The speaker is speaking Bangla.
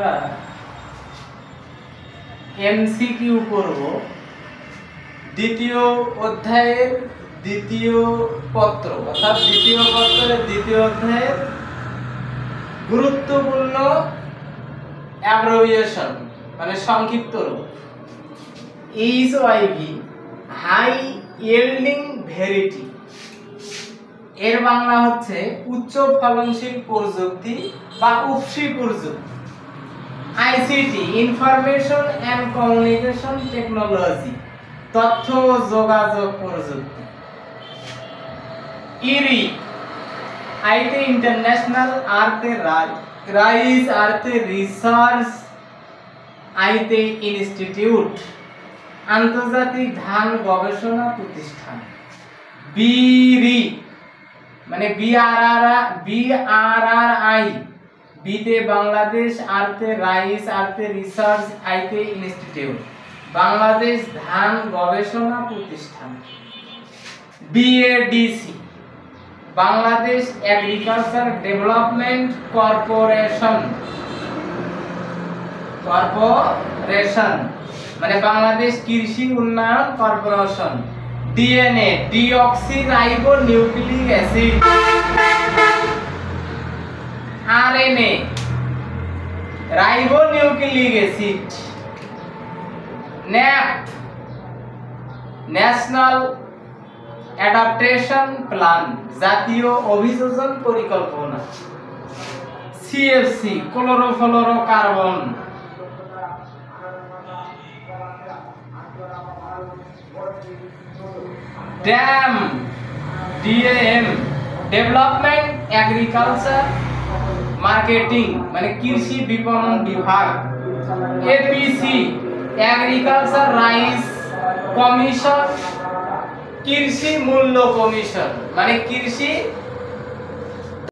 আমরা এমসিকিউ করব দ্বিতীয় অধ্যায়ের দ্বিতীয় পত্র, অর্থাৎ দ্বিতীয় পত্রের দ্বিতীয় অধ্যায়ের গুরুত্বপূর্ণ অ্যাব্রিভিয়েশন মানে সংক্ষিপ্ত রূপ। এইচওয়াইভি হাই ইয়েল্ডিং ভ্যারাইটি এর বাংলা হচ্ছে উচ্চ ফলনশীল প্রযুক্তি বা উফশী প্রযুক্তি। ICT information and communication technology তথ্য ও যোগাযোগ প্রযুক্তি। ইরি আইতে ইন্টারন্যাশনাল আর্থে রাইস আর্থে রিসার্চ আইতে ইনস্টিটিউট আন্তর্জাতিক ধান গবেষণা প্রতিষ্ঠান। বিরি মানে বিআরআরআই বিতে বাংলাদেশ আর্থে রাইস আর্থে রিসার্চ আইতে ইনস্টিটিউট বাংলাদেশ ধান গবেষণা প্রতিষ্ঠান। BADC Bangladesh agriculture development corporation মানে বাংলাদেশ কৃষি উন্নয়ন corporation. DNA deoxyribo nucleic acid. RNA ribo nucleic acid. NAP national adaptation plan জাতীয় অভিযোজন পরিকল্পনা। CFC chlorofluorocarbon. Dam ডিএএম development agriculture marketing মানে কৃষি বিপণন বিভাগ। এপিসি এগ্রিকালচার রাইস কমিশন কৃষি মূল্য কমিশন মানে কৃষি